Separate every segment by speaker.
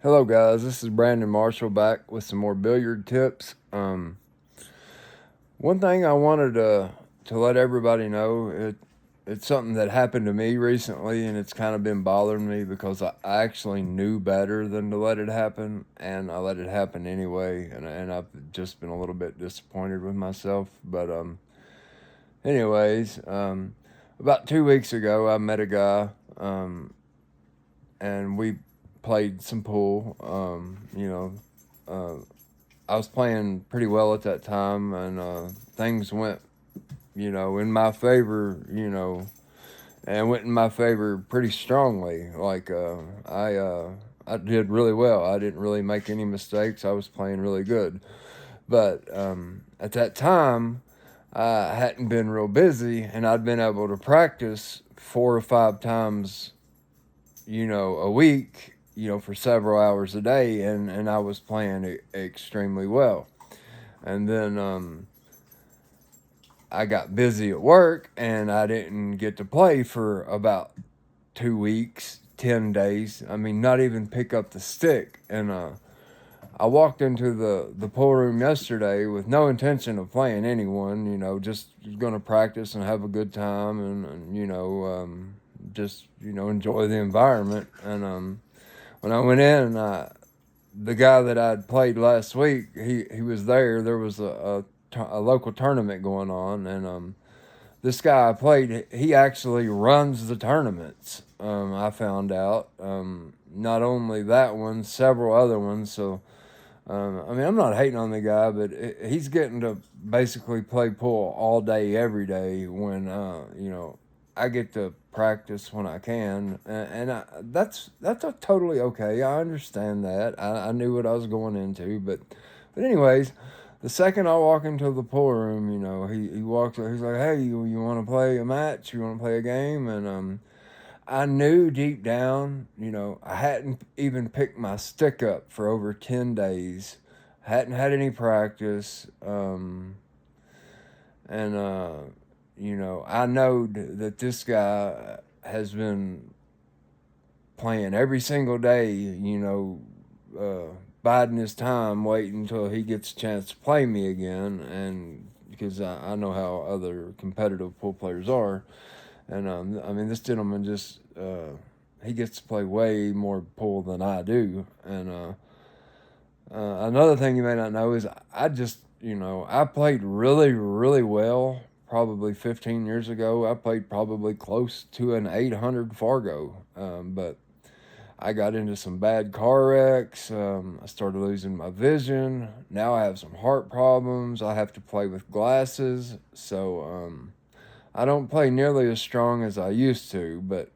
Speaker 1: Hello, guys. This is Brandon Marshall back with some more billiard tips. One thing I wanted to let everybody know it's something that happened to me recently, and it's kind of been bothering me because I actually knew better than to let it happen, and I let it happen anyway, and I've just been a little bit disappointed with myself. But anyways, about 2 weeks ago, I met a guy, and we played some pool. I was playing pretty well at that time, and things went, in my favor, and went in my favor pretty strongly. I did really well. I didn't really make any mistakes. I was playing really good, but at that time, I hadn't been real busy, and I'd been able to practice 4 or 5 times, a week, for several hours a day, and I was playing extremely well. And then I got busy at work and I didn't get to play for about 2 weeks, 10 days. I mean, not even pick up the stick. And I walked into the pool room yesterday with no intention of playing anyone, just going to practice and have a good time and just, enjoy the environment. And when I went in, the guy that I'd played last week, he was there. There was a local tournament going on, and this guy I played, he actually runs the tournaments. I found out. Not only that one, several other ones. So, I'm not hating on the guy, but he's getting to basically play pool all day, every day. When I get to practice when I can, and that's totally okay. I understand that. I knew what I was going into, but anyways, the second I walk into the pool room, he walks up, he's like, "Hey, you want to play a match? You want to play a game?" And I knew deep down, I hadn't even picked my stick up for over 10 days, hadn't had any practice, and I know that this guy has been playing every single day, biding his time, waiting until he gets a chance to play me again, and because I know how other competitive pool players are, and this gentleman just he gets to play way more pool than I do, and another thing you may not know is I just I played really really well. Probably 15 years ago, I played probably close to an 800 Fargo, but I got into some bad car wrecks. I started losing my vision. Now I have some heart problems. I have to play with glasses. So I don't play nearly as strong as I used to. But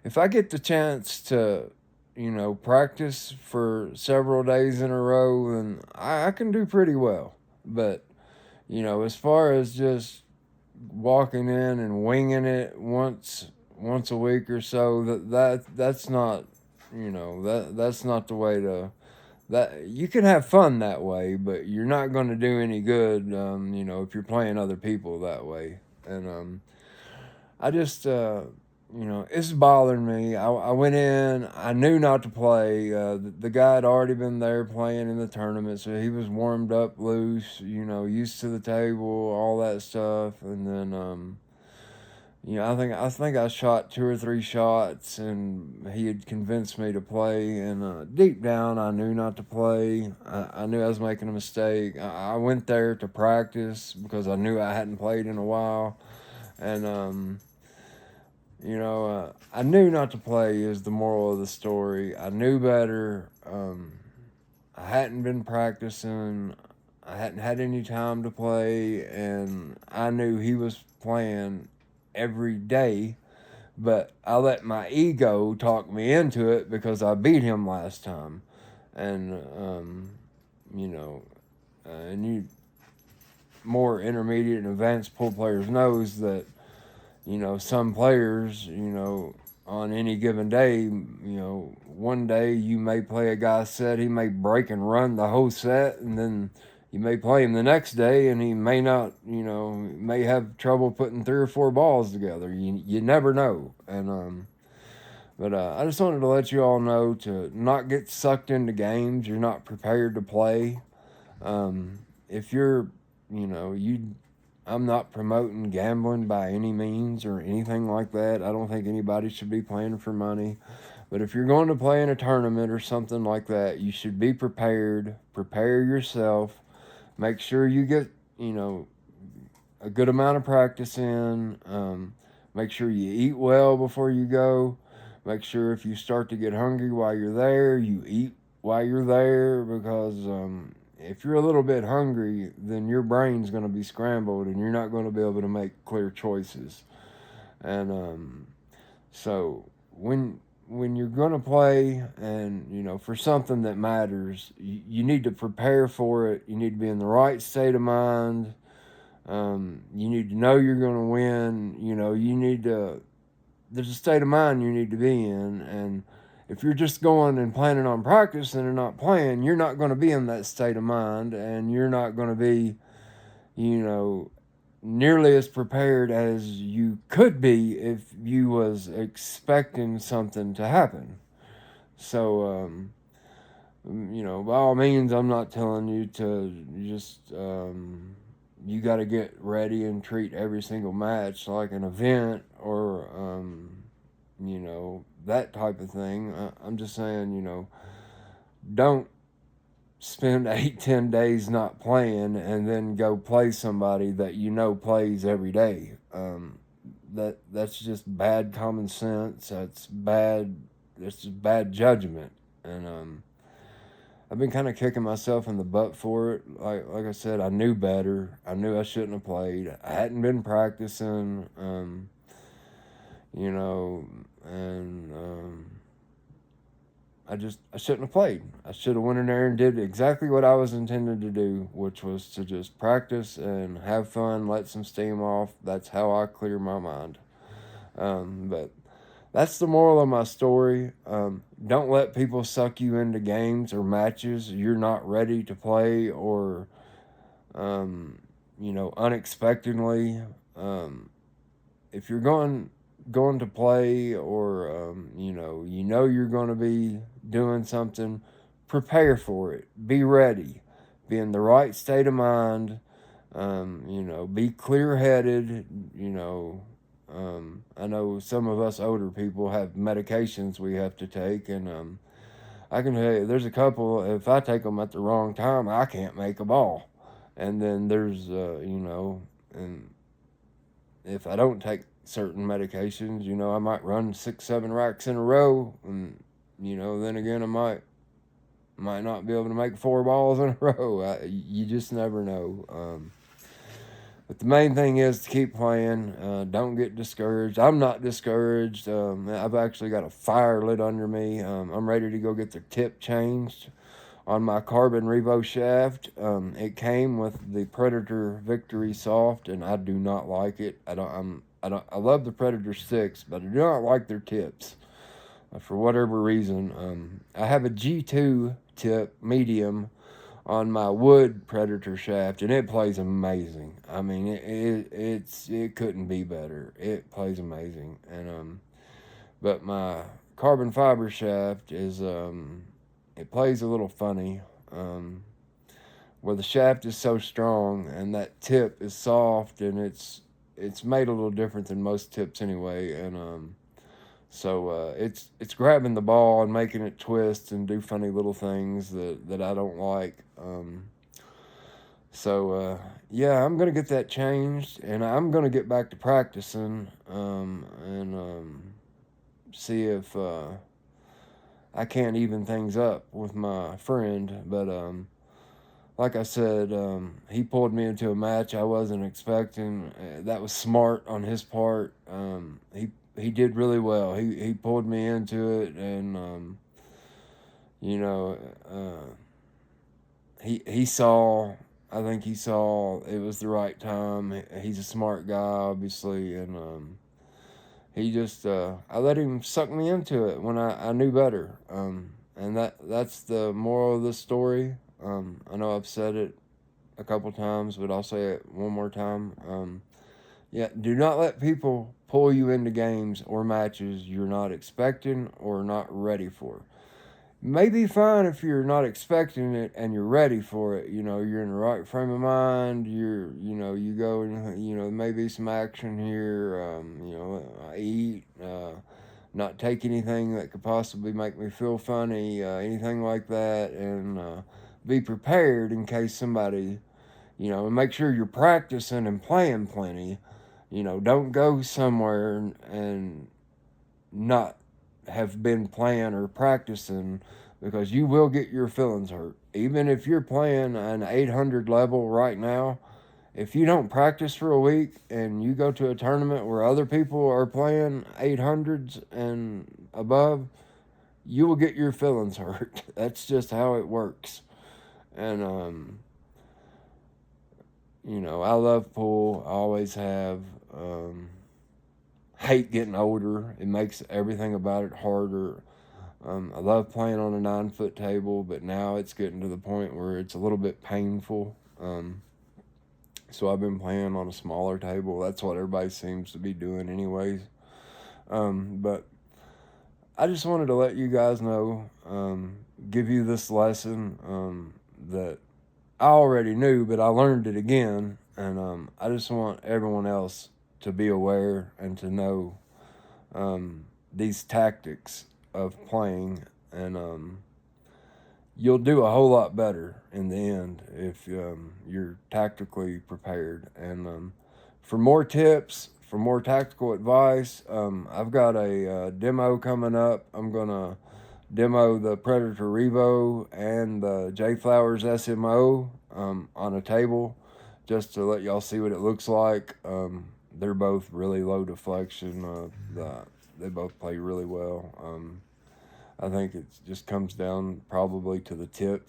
Speaker 1: if I get the chance to, practice for several days in a row, then I can do pretty well. But, as far as just walking in and winging it once a week or so, that's not that's not the way to that you can have fun that way, but you're not going to do any good if you're playing other people that way. And I just it's bothering me. I went in, I knew not to play. The guy had already been there playing in the tournament, so he was warmed up loose, used to the table, all that stuff. And then I think I shot 2 or 3 shots, and he had convinced me to play. And deep down, I knew not to play. I knew I was making a mistake. I went there to practice because I knew I hadn't played in a while, and I knew not to play is the moral of the story. I knew better. I hadn't been practicing. I hadn't had any time to play, and I knew he was playing every day, but I let my ego talk me into it because I beat him last time. And, you know, and you more intermediate and advanced pool players knows that, some players, on any given day, one day you may play a guy set, he may break and run the whole set, and then you may play him the next day and he may not, may have trouble putting 3 or 4 balls together. You never know. And But I just wanted to let you all know to not get sucked into games you're not prepared to play. If you're, you know, I'm not promoting gambling by any means or anything like that. I don't think anybody should be playing for money. But if you're going to play in a tournament or something like that, you should be prepared. Prepare yourself. Make sure you get, you know, a good amount of practice in. Make sure you eat well before you go. Make sure if you start to get hungry while you're there, you eat while you're there, because if you're a little bit hungry, then your brain's going to be scrambled and you're not going to be able to make clear choices. And so when you're going to play, and you know, for something that matters, you need to prepare for it. You need to be in the right state of mind. You need to know you're going to win. You know, there's a state of mind you need to be in. And if you're just going and planning on practicing and not playing, you're not going to be in that state of mind, and you're not going to be, you know, nearly as prepared as you could be if you was expecting something to happen. So, you know, by all means, I'm not telling you to just, you got to get ready and treat every single match like an event, or, you know, that type of thing. I'm just saying, you know, don't spend 8-10 days not playing and then go play somebody that you know plays every day. That's just bad common sense. That's just bad judgment. And I've been kind of kicking myself in the butt for it. Like I said, I knew better. I knew I shouldn't have played. I hadn't been practicing. You know, and I shouldn't have played. I should have went in there and did exactly what I was intended to do, which was to just practice and have fun, let some steam off. That's how I clear my mind. But that's the moral of my story. Don't let people suck you into games or matches you're not ready to play, or, you know, unexpectedly. If you're going to play, or you know you're going to be doing something, prepare for it. Be ready. Be in the right state of mind. You know, be clear-headed. You know, I know some of us older people have medications we have to take, and I can tell you, there's a couple. If I take them at the wrong time, I can't make a ball. And then there's, you know, and if I don't take certain medications, you know, I might run 6-7 racks in a row, and you know, then again, I might not be able to make 4 balls in a row. You just never know. But the main thing is to keep playing. Don't get discouraged. I'm not discouraged. I've actually got a fire lit under me. I'm ready to go get the tip changed on my Carbon Revo shaft. It came with the Predator Victory Soft, and I do not like it. I love the Predator 6, but I do not like their tips. For whatever reason. I have a G2 tip, medium, on my wood Predator shaft, and it plays amazing. I mean, it couldn't be better. It plays amazing. And but my carbon fiber shaft is it plays a little funny. Where the shaft is so strong and that tip is soft, and it's made a little different than most tips anyway. And so it's grabbing the ball and making it twist and do funny little things that I don't like. So yeah, I'm gonna get that changed, and I'm gonna get back to practicing, and see if I can't even things up with my friend. But like I said, he pulled me into a match I wasn't expecting. That was smart on his part. He did really well. He pulled me into it, and you know, he saw. I think he saw it was the right time. He's a smart guy, obviously, and he just I let him suck me into it when I knew better. And that's the moral of the story. I know I've said it a couple times, but I'll say it one more time. Yeah, do not let people pull you into games or matches you're not expecting or not ready for. May be fine if you're not expecting it and you're ready for it. You know, you're in the right frame of mind. You go and, maybe some action here. I eat, not take anything that could possibly make me feel funny, anything like that, and be prepared in case somebody, and make sure you're practicing and playing plenty. Don't go somewhere and not have been playing or practicing, because you will get your feelings hurt. Even if you're playing an 800 level right now, if you don't practice for a week and you go to a tournament where other people are playing 800s and above, you will get your feelings hurt. That's just how it works. And, I love pool. I always have. Hate getting older. It makes everything about it harder. I love playing on a 9-foot table, but now it's getting to the point where it's a little bit painful. So I've been playing on a smaller table. That's what everybody seems to be doing anyways. But I just wanted to let you guys know, give you this lesson that I already knew, but I learned it again. And I just want everyone else to be aware and to know these tactics of playing, and you'll do a whole lot better in the end if you're tactically prepared. And for more tips, for more tactical advice, I've got a demo coming up. I'm gonna demo the Predator Revo and the J Flowers SMO on a table, just to let y'all see what it looks like. They're both really low deflection. They both play really well. I think it just comes down probably to the tip.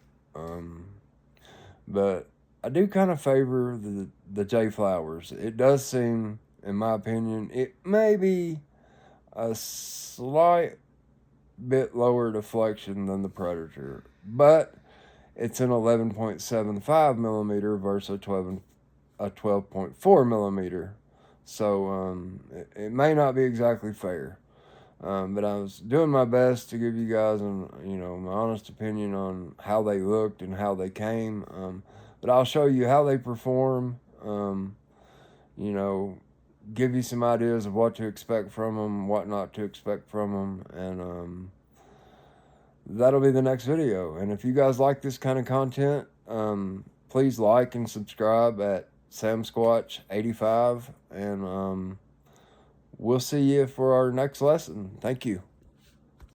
Speaker 1: But I do kind of favor the J Flowers. It does seem, in my opinion, it may be a slight bit lower deflection than the Predator, but it's an 11.75 millimeter versus a 12.4 millimeter. So it may not be exactly fair, but I was doing my best to give you guys my honest opinion on how they looked and how they came. But I'll show you how they perform. You know, give you some ideas of what to expect from them, what not to expect from them, and that'll be the next video. And if you guys like this kind of content, please like and subscribe at SamSquatch85, and we'll see you for our next lesson. Thank you.